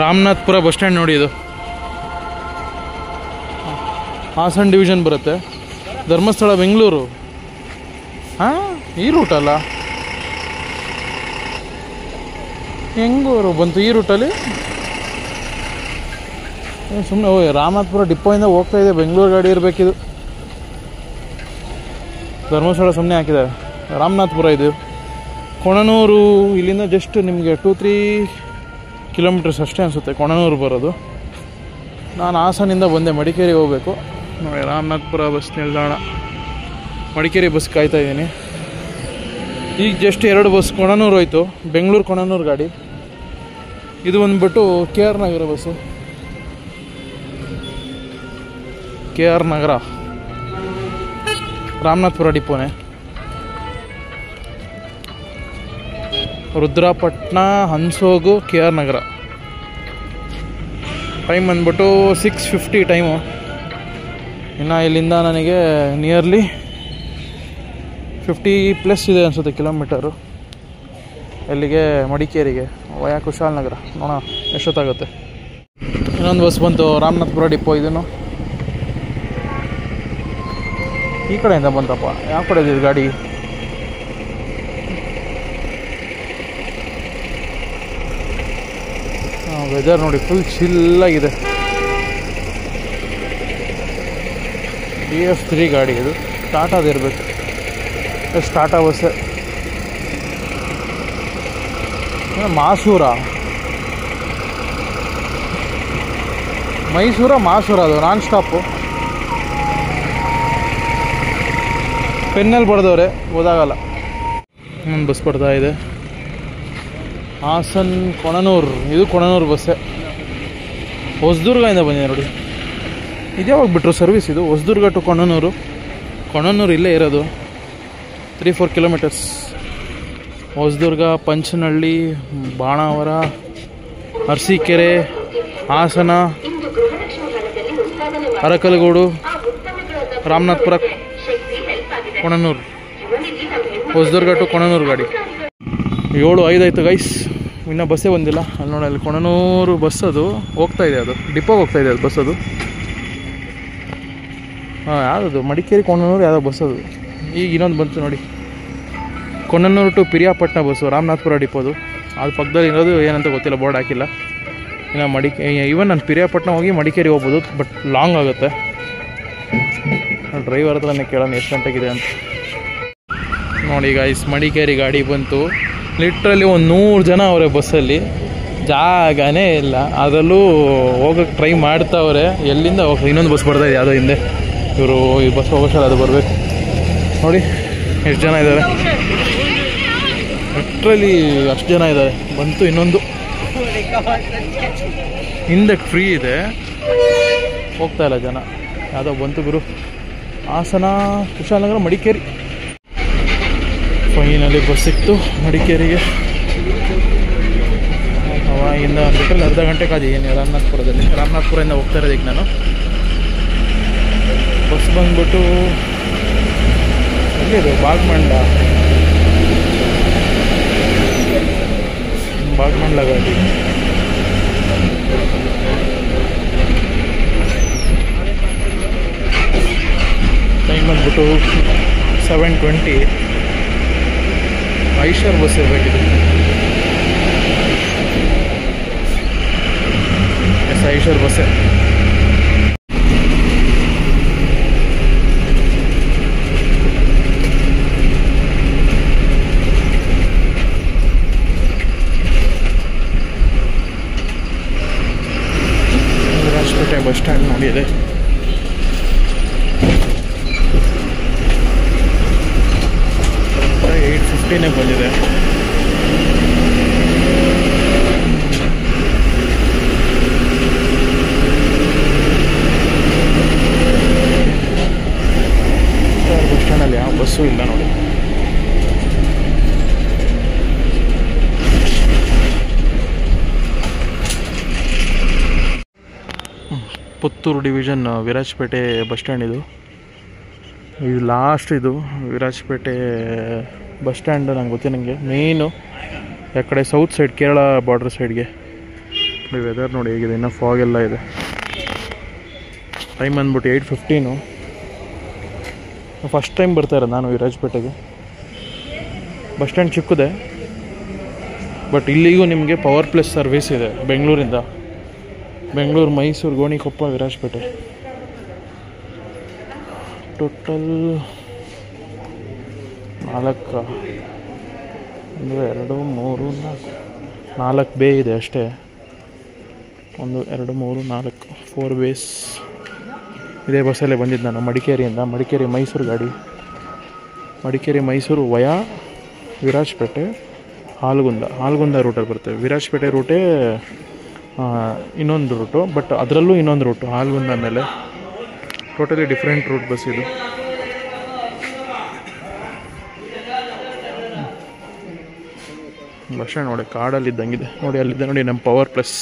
Ramanathapura bus stand ನೋಡಿ, ಇದು Haasan division ಬರುತ್ತೆ. ಧರ್ಮಸ್ಥಳ ಬೆಂಗಳೂರು. ಹಾಂ, ಈ ರೂಟಲ್ಲ, ಹೆಂಗೂರು ಬಂತು ಈ ರೂಟಲ್ಲಿ? ಸುಮ್ಮನೆ ರಾಮನಾಥ್ಪುರ ಡಿಪೋಯಿಂದ ಹೋಗ್ತಾ ಇದೆ, ಬೆಂಗಳೂರು ಗಾಡಿ ಇರಬೇಕಿದು. ಧರ್ಮಸ್ಥಳ ಸುಮ್ಮನೆ ಹಾಕಿದ್ದಾರೆ. ರಾಮನಾಥ್ಪುರ ಇದು. ಕೊಣನೂರು ಇಲ್ಲಿಂದ ಜಸ್ಟ್ ನಿಮಗೆ 2-3 ಕಿಲೋಮೀಟರ್ಸ್ ಅಷ್ಟೇ ಅನಿಸುತ್ತೆ ಕೊಣನೂರು ಬರೋದು. ನಾನು ಹಾಸನಿಂದ ಬಂದೆ, ಮಡಿಕೇರಿಗೆ ಹೋಗಬೇಕು ನೋಡಿ. ರಾಮನಾಥ್ಪುರ ಬಸ್ ನಿಲ್ದಾಣ, ಮಡಿಕೇರಿ ಬಸ್ ಕಾಯ್ತಾ ಇದ್ದೀನಿ. ಈಗ ಜಸ್ಟ್ 2 ಬಸ್ ಕೊಣನೂರು ಹೋಯ್ತು, ಬೆಂಗಳೂರು ಕೊಣನೂರು ಗಾಡಿ. ಇದು ಬಂದ್ಬಿಟ್ಟು KR ನಗರ ಬಸ್ಸು. KR ನಗರ ರಾಮನಾಥ್ಪುರ ಡಿಪೋನೆ. ರುದ್ರಪಟ್ಟಣ, ಹನ್ಸೋಗು, KR ನಗರ. ಟೈಮ್ ಬಂದ್ಬಿಟ್ಟು 6:50 ಟೈಮು. ಇನ್ನು ಇಲ್ಲಿಂದ ನನಗೆ ನಿಯರ್ಲಿ 50+ ಇದೆ ಅನಿಸುತ್ತೆ ಕಿಲೋಮೀಟರು. ಎಲ್ಲಿಗೆ? ಮಡಿಕೇರಿಗೆ ವಯಾ ಕುಶಾಲನಗರ. ನೋಡೋಣ ಎಷ್ಟೊತ್ತಾಗುತ್ತೆ. ಇನ್ನೊಂದು ಬಸ್ ಬಂತು ರಾಮನಾಥ್ಪುರ ಡಿಪೋ. ಇದನ್ನು ಈ ಕಡೆಯಿಂದ ಬಂತಪ್ಪ. ಯಾವ ಕಡೆ ಇದೆ ಗಾಡಿ? ವೆದರ್ ನೋಡಿ, ಫುಲ್ ಚಿಲ್ಲಾಗಿದೆ. BF3 ಗಾಡಿ ಇದು. ಟಾಟಾದಿರಬೇಕು. ಟಾಟಾ ಬಸ್ಸೇ. ಮಾಸೂರ, ಮೈಸೂರ ಮಾಸೂರ, ಅದು ನಾನ್ ಸ್ಟಾಪು. ಪೆನ್ನಲ್ಲಿ ಬರೆದವ್ರೆ, ಓದಾಗಲ್ಲ. ಇನ್ನೊಂದು ಬಸ್ ಬರ್ತಾ ಇದೆ. ಹಾಸನ್ ಕೊಣನೂರು. ಇದು ಕೊಣನೂರು ಬಸ್ಸೇ. ಹೊಸದುರ್ಗದಿಂದ ಬಂದಿದೆ ನೋಡಿ. ಇದು ಯಾವಾಗ ಬಿಟ್ಟರು ಸರ್ವಿಸ್? ಇದು ಹೊಸದುರ್ಗ ಟು ಕೊಣನೂರು. ಕೊಣನೂರು ಇಲ್ಲೇ ಇರೋದು, 3-4 ಕಿಲೋಮೀಟರ್ಸ್. ಹೊಸದುರ್ಗ, ಪಂಚನಹಳ್ಳಿ, ಬಾಣಾವರ, ಅರಸೀಕೆರೆ, ಹಾಸನ, ಅರಕಲಗೂಡು, ರಾಮನಾಥ್ಪುರ, ಕೊಣನೂರು. ಹೊಸದುರ್ಗ ಟು ಕೊಣನೂರು ಗಾಡಿ. 7:05 ಆಯಿತು ಗೈಸ್, ಇನ್ನೂ ಬಸ್ಸೇ ಬಂದಿಲ್ಲ. ಅಲ್ಲಿ ನೋಡಿ, ಅಲ್ಲಿ ಕೊಣನೂರು ಬಸ್ ಅದು ಹೋಗ್ತಾಯಿದೆ, ಅದು ಡಿಪೋಗೆ ಹೋಗ್ತಾಯಿದೆ ಅದು ಬಸ್. ಅದು ಹಾಂ, ಯಾವುದದು? ಮಡಿಕೇರಿ ಕೊಣನೂರು ಯಾವುದೋ ಬಸ್ ಅದು. ಈಗ ಇನ್ನೊಂದು ಬಂತು ನೋಡಿ, ಕೊಣನೂರು ಟು ಪಿರಿಯಾಪಟ್ಟಣ ಬಸ್ಸು, ರಾಮನಾಥ್ಪುರ ಡಿಪೋದು. ಅದು ಪಕ್ಕದಲ್ಲಿ ಇರೋದು ಏನಂತ ಗೊತ್ತಿಲ್ಲ, ಬೋರ್ಡ್ ಹಾಕಿಲ್ಲ. ಇನ್ನು ಈವನ್ ನಾನು ಪಿರಿಯಾಪಟ್ಟಣ ಹೋಗಿ ಮಡಿಕೇರಿ ಹೋಗ್ಬೋದು, ಬಟ್ ಲಾಂಗ್ ಆಗುತ್ತೆ. ಡ್ರೈವರ್ ಹತ್ರನೇ ಕೇಳೋಣ ಎಷ್ಟು ಗಂಟೆಗಿದೆ ಅಂತ. ನೋಡಿ ಗೈಸ್, ಮಡಿಕೇರಿ ಗಾಡಿ ಬಂತು. ಲಿಟ್ರಲಿ ಒಂದು 100 ಜನ ಅವರೇ ಬಸ್ಸಲ್ಲಿ, ಜಾಗನೇ ಇಲ್ಲ. ಅದರಲ್ಲೂ ಹೋಗೋಕ್ಕೆ ಟ್ರೈ ಮಾಡ್ತಾವ್ರೆ. ಎಲ್ಲಿಂದ ಇನ್ನೊಂದು ಬಸ್ ಬರ್ತಾಯಿದೆ ಯಾವುದೋ ಹಿಂದೆ. ಇವರು ಈ ಬಸ್ ಹೋಗೋಷ್ಟಲ್ಲ ಅದು ಬರಬೇಕು. ನೋಡಿ ಎಷ್ಟು ಜನ ಇದ್ದಾರೆ, ಲಿಟ್ರಲಿ ಅಷ್ಟು ಜನ ಇದ್ದಾರೆ. ಬಂತು ಇನ್ನೊಂದು, ಹಿಂದಕ್ಕೆ ಫ್ರೀ ಇದೆ, ಹೋಗ್ತಾಯಿಲ್ಲ ಜನ. ಯಾವುದೋ ಬಂತು ಗುರು. ಹಾಸನ, ಕುಶಾಲನಗರ, ಮಡಿಕೇರಿ. ಫೈನಲಿ ಬಸ್ ಸಿಕ್ತು ಮಡಿಕೇರಿಗೆ. ಅವಾಗಿಂದ ಲಿಟ್ರಲಿ ಅರ್ಧ ಗಂಟೆ ಕಾದಿದ್ದೀನಿ ರಾಮನಾಥ್ಪುರದಲ್ಲಿ. ರಾಮನಾಥ್ಪುರದಿಂದ ಹೋಗ್ತಾ ಇರೋದಕ್ಕೆ ನಾನು. ಬಸ್ ಬಂದ್ಬಿಟ್ಟು ಎಲ್ಲಿದು? ಬಾಗ್ಮಂಡ್ಲ ಗಾಡಿ. ಟೈಮ್ ಬಂದ್ಬಿಟ್ಟು 7:20. ಐಷರ್ ಬಸ್ ಇರಬೇಕಿದೆ. ಎಸ್, ಐಷರ್ ಬಸ್ಸೇ. ರಾಜಪೇಟೆ ಬಸ್ ಸ್ಟ್ಯಾಂಡ್ ನೋಡಿದೆ. ಬಂದಿದೆ. ಬಸ್ ಸ್ಟ್ಯಾಂಡಲ್ಲಿ ಯಾವ ಬಸ್ಸು ಇಲ್ಲ ನೋಡಿ. Puttur division Virajpet bus stand ಇದು. ಇದು ಲಾಸ್ಟ್. ಇದು ವಿರಾಜಪೇಟೆ ಬಸ್ ಸ್ಟ್ಯಾಂಡ್ ನಂಗೆ ಗೊತ್ತಿಲ್ಲ. ನನಗೆ ಮೇಯ್ನು ಯಾಕಡೆ ಸೌತ್ ಸೈಡ್, ಕೇರಳ ಬಾರ್ಡ್ರ್ ಸೈಡ್ಗೆ ವೆದರ್ ನೋಡಿ ಹೇಗಿದೆ, ಇನ್ನೂ ಫಾಗ್ ಎಲ್ಲ ಇದೆ. ಟೈಮ್ ಅಂದ್ಬಿಟ್ಟು 8:15. ಫಸ್ಟ್ ಟೈಮ್ ಬರ್ತಾ ಇರೋದು ನಾನು ವಿರಾಜಪೇಟೆಗೆ. ಬಸ್ ಸ್ಟ್ಯಾಂಡ್ ಚಿಕ್ಕದೆ, ಬಟ್ ಇಲ್ಲಿಗೂ ನಿಮಗೆ ಪವರ್ ಪ್ಲಸ್ ಸರ್ವಿಸ್ ಇದೆ ಬೆಂಗಳೂರಿಂದ. ಬೆಂಗಳೂರು, ಮೈಸೂರು, ಗೋಣಿಕೊಪ್ಪ, ವಿರಾಜಪೇಟೆ. ಟೋಟಲ್ 4 1 2 3 4 ಬೇ ಇದೆ ಅಷ್ಟೇ. 1 2 3 4 4 ಬೇಸ್. ಇದೇ ಬಸ್ಸಲ್ಲೇ ಬಂದಿದ್ದು ನಾನು ಮಡಿಕೇರಿಯಿಂದ. ಮಡಿಕೇರಿ ಮೈಸೂರು ಗಾಡಿ. ಮಡಿಕೇರಿ ಮೈಸೂರು ವಯಾ ವಿರಾಜಪೇಟೆ, ಹಾಲ್ಗುಂದ ರೂಟಲ್ಲಿ ಬರುತ್ತೆ. ವಿರಾಜಪೇಟೆ ರೂಟೇ ಇನ್ನೊಂದು ರೂಟು, ಬಟ್ ಅದರಲ್ಲೂ ಇನ್ನೊಂದು ರೂಟು ಹಾಲ್ಗುಂದ ಮೇಲೆ. ಟೋಟಲಿ ಡಿಫ್ರೆಂಟ್ ರೂಟ್ ಬಸ್ ಇದು. ಬಸ್ ಸ್ಟ್ಯಾಂಡ್ ನೋಡಿ ಕಾಡಲ್ಲಿದ್ದಂಗಿದೆ ನೋಡಿ. ಅಲ್ಲಿದ್ದ ನೋಡಿ ನಮ್ಮ power plus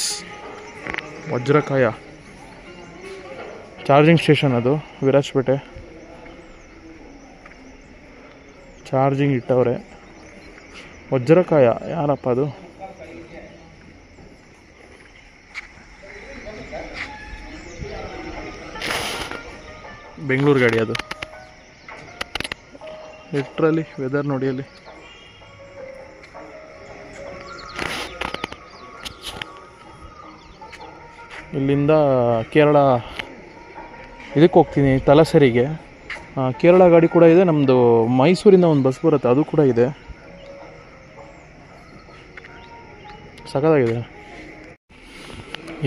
Vajrakaya charging station. ಅದು ವಿರಾಜಪೇಟೆ ಚಾರ್ಜಿಂಗ್ ಇಟ್ಟವ್ರೆ. ವಜ್ರಕಾಯ ಯಾರಪ್ಪ ಅದು? ಬೆಂಗಳೂರು ಗಾಡಿ ಅದು. ಲಿಟ್ರಲಿ ವೆದರ್ ನೋಡಿ ಅಲ್ಲಿ. ಇಲ್ಲಿಂದ ಕೇರಳ ಇದಕ್ಕೆ ಹೋಗ್ತೀನಿ, ತಲಸರಿಗೆ. ಕೇರಳ ಗಾಡಿ ಕೂಡ ಇದೆ. ನಮ್ಮದು ಮೈಸೂರಿಂದ ಒಂದು ಬಸ್ ಬರುತ್ತೆ, ಅದು ಕೂಡ ಇದೆ. ಸಖತ್ತಾಗಿದೆ.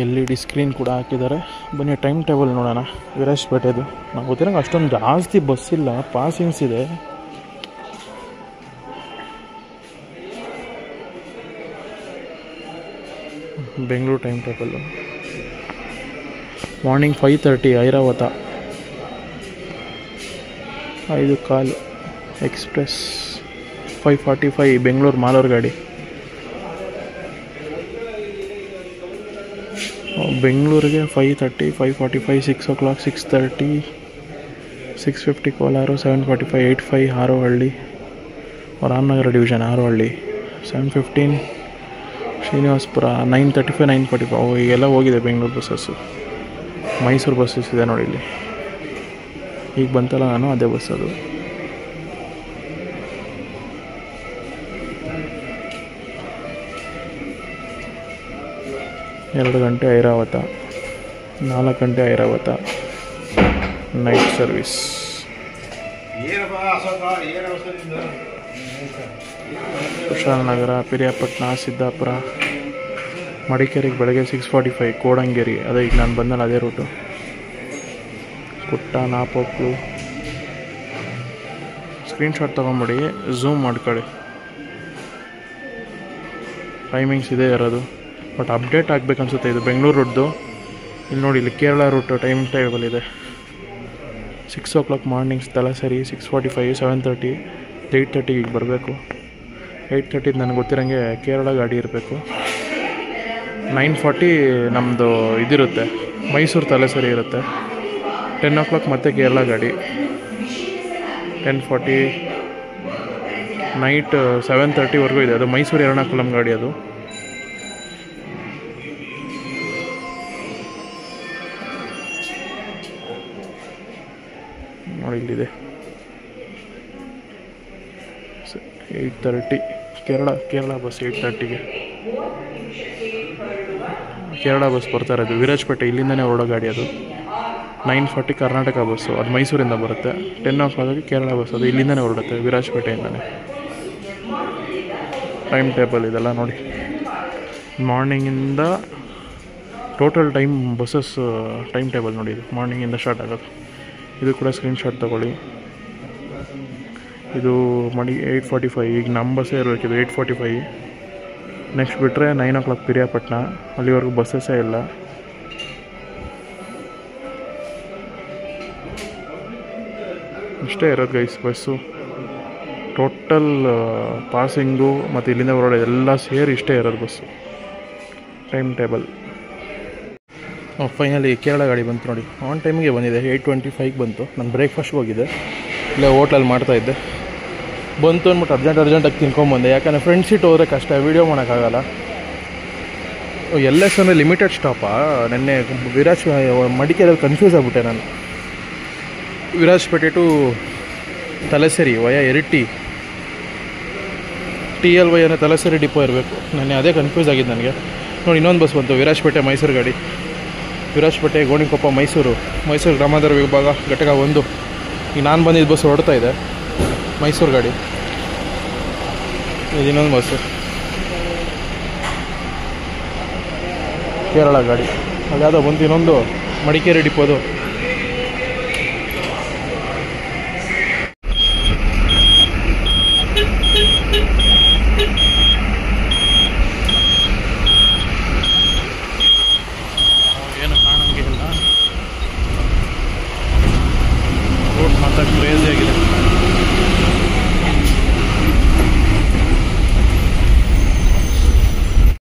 LED ಸ್ಕ್ರೀನ್ ಕೂಡ ಹಾಕಿದ್ದಾರೆ. ಬನ್ನಿ ಟೈಮ್ ಟೇಬಲ್ ನೋಡೋಣ ವಿರಾಜಪೇಟೆದು. ನಾವು ಗೊತ್ತಿರಂಗೆ ಅಷ್ಟೊಂದು ಜಾಸ್ತಿ ಬಸ್ ಇಲ್ಲ, ಪಾಸಿಂಗ್ಸ್ ಇದೆ. Bengaluru time table morning 5:30 Airavat, 5:15 express, 5:45 Bengaluru Malur ಗಾಡಿ. ಬೆಂಗಳೂರಿಗೆ 5:30, 5:45, 6 o'clock, 6:30, 6:50 ಕೋಲಾರ, 7:45, 8:5 ಹಾರೋಹಳ್ಳಿ, ರಾಮನಗರ ಡಿವಿಷನ್ ಹಾರೋಹಳ್ಳಿ, 7:15 ಶ್ರೀನಿವಾಸಪುರ, 9:35, 9:45. ಈಗೆಲ್ಲ ಹೋಗಿದೆ ಬೆಂಗಳೂರು ಬಸ್ಸಸ್ಸು. ಮೈಸೂರು ಬಸ್ಸಸ್ ಇದೆ ನೋಡಿ ಇಲ್ಲಿ. ಈಗ ಬಂತಲ್ಲ ನಾನು, ಅದೇ ಬಸ್ ಅದು. ಎರಡು ಗಂಟೆ ಐರಾವತ, 4 ಗಂಟೆ ಐರಾವತ ನೈಟ್ ಸರ್ವಿಸ್. ಕುಶಾಲನಗರ, ಪಿರಿಯಾಪಟ್ಟಣ, ಸಿದ್ದಾಪುರ, ಮಡಿಕೇರಿಗೆ ಬೆಳಗ್ಗೆ 6:45, ಕೋಡಂಗೇರಿ, ಅದೇ ಈಗ ನಾನು ಬಂದಲ್ಲ ಅದೇ ರೂಟು. ಕುಟ್ಟ, ನಾಪೋಕ್ಲು. ಸ್ಕ್ರೀನ್ಶಾಟ್ ತೊಗೊಂಬಿಡಿ, ಝೂಮ್ ಮಾಡ್ಕೊಳ್ಳಿ. ಟೈಮಿಂಗ್ಸ್ ಇದೆ ಇರೋದು, ಬಟ್ ಅಪ್ಡೇಟ್ ಆಗಬೇಕು ಅನಿಸುತ್ತೆ ಇದು ಬೆಂಗಳೂರು ರೂಟ್ದು. ಇಲ್ಲಿ ನೋಡಿ, ಇಲ್ಲಿ ಕೇರಳ ರೂಟ್ ಟೈಮ್ ಟೇಬಲ್ ಇದೆ. 6 o'clock ಮಾರ್ನಿಂಗ್ಸ್ ತಲಸರಿ, 6:45, 7:30, 8:30 ಈಗ ಬರಬೇಕು. 8:30 ನನಗೆ ಗೊತ್ತಿರೋಂಗೆ ಕೇರಳ ಗಾಡಿ ಇರಬೇಕು. 9:40 ನಮ್ಮದು ಇದಿರುತ್ತೆ, ಮೈಸೂರು ತಲಸರಿ ಇರುತ್ತೆ. 10 o'clock ಮತ್ತೆ ಕೇರಳ ಗಾಡಿ. 10:40 ನೈಟ್ 7:30ವರೆಗೂ ಇದೆ. ಅದು ಮೈಸೂರು ಎರ್ನಾಕುಲಂ ಗಾಡಿ ಅದು. ನೋಡಿ ಇಲ್ಲಿದೆ 8:30 ಕೇರಳ ಬಸ್. 8:30ಗೆ ಕೇರಳ ಬಸ್ ಬರ್ತಾ ಇರೋದು ವಿರಾಜಪೇಟೆ, ಇಲ್ಲಿಂದನೇ ಹೊರಡೋ ಗಾಡಿ ಅದು. 9:40 ಕರ್ನಾಟಕ ಬಸ್ಸು, ಅದು ಮೈಸೂರಿಂದ ಬರುತ್ತೆ. 10 o'clock ಕೇರಳ ಬಸ್, ಅದು ಇಲ್ಲಿಂದನೇ ಹೊರಡುತ್ತೆ ವಿರಾಜಪೇಟೆಯಿಂದನೇ. ಟೈಮ್ ಟೇಬಲ್ ಇದೆಲ್ಲ ನೋಡಿ. ಮಾರ್ನಿಂಗಿಂದ total time buses time table ನೋಡಿ, ಇದು ಮಾರ್ನಿಂಗಿಂದ ಸ್ಟಾರ್ಟ್ ಆಗೋದು. ಇದು ಕೂಡ ಸ್ಕ್ರೀನ್ಶಾಟ್ ತೊಗೊಳ್ಳಿ. ಇದು 8:45, ಈಗ ನಮ್ಮ ಬಸ್ಸೇ ಇರಬೇಕಿದು 8:45. ನೆಕ್ಸ್ಟ್ ಬಿಟ್ಟರೆ 9 o'clock ಪಿರಿಯಾಪಟ್ಟಣ, ಅಲ್ಲಿವರೆಗೂ ಬಸ್ಸಸ್ಸೇ ಇಲ್ಲ. ಇಷ್ಟೇ ಇರೋದು ಗೈಸ್ ಬಸ್ಸು. ಟೋಟಲ್ ಪಾಸಿಂಗು ಮತ್ತು ಇಲ್ಲಿಂದ ಹೊರಡೋ ಎಲ್ಲ ಸೇರಿ ಇಷ್ಟೇ ಇರೋದು bus time table. Finally Kerala ಗಾಡಿ ಬಂತು ನೋಡಿ, ಆನ್ ಟೈಮಿಗೆ ಬಂದಿದೆ. 8:25 ಬಂತು. ನಾನು ಬ್ರೇಕ್ಫಾಸ್ಟ್ಗೆ ಹೋಗಿದ್ದೆ, ಇಲ್ಲೇ ಹೋಟ್ಲಲ್ಲಿ ಮಾಡ್ತಾಯಿದ್ದೆ. ಬಂತು ಅಂದ್ಬಿಟ್ಟು ಅರ್ಜೆಂಟಾಗಿ ತಿನ್ಕೊಂಬಂದೆ. ಯಾಕಂದರೆ ಫ್ರಂಟ್ ಸೀಟ್ ಹೋದರೆ ಕಷ್ಟ, ವೀಡಿಯೋ ಮಾಡೋಕ್ಕಾಗಲ್ಲ. ಎಲ್ ಎಸ್ ಅಂದರೆ ಲಿಮಿಟೆಡ್ ಸ್ಟಾಪಾ? ನೆನ್ನೆ ಮಡಿಕೇರಿಯಲ್ಲಿ ಕನ್ಫ್ಯೂಸ್ ಆಗಿಬಿಟ್ಟೆ ನಾನು. Virajpet to ತಲಸೇರಿ via Iritty, TLY ಅಂದರೆ ತಲಸೇರಿ ಡಿಪೋ ಇರಬೇಕು. ನೆನ್ನೆ ಅದೇ ಕನ್ಫ್ಯೂಸ್ ಆಗಿದ್ದು ನನಗೆ. ನೋಡಿ ಇನ್ನೊಂದು ಬಸ್ ಬಂತು, ವಿರಾಜಪೇಟೆ ಮೈಸೂರು ಗಾಡಿ. ವಿರಾಜಪೇಟೆ ಗೋಣಿಕೊಪ್ಪ ಮೈಸೂರು ಗ್ರಾಮಾಂತರ ವಿಭಾಗ ಘಟಕ 1. ಈಗ ನಾನು ಬಂದಿದ್ದ ಬಸ್ ಹೊರಡ್ತಾ ಇದೆ, ಮೈಸೂರು ಗಾಡಿ. ಇದು ಇನ್ನೊಂದು ಬಸ್ಸು, ಕೇರಳ ಗಾಡಿ. ಅದ್ಯಾವುದೋ ಬಂತು ಇನ್ನೊಂದು ಮಡಿಕೇರಿ ಡಿಪೋದು.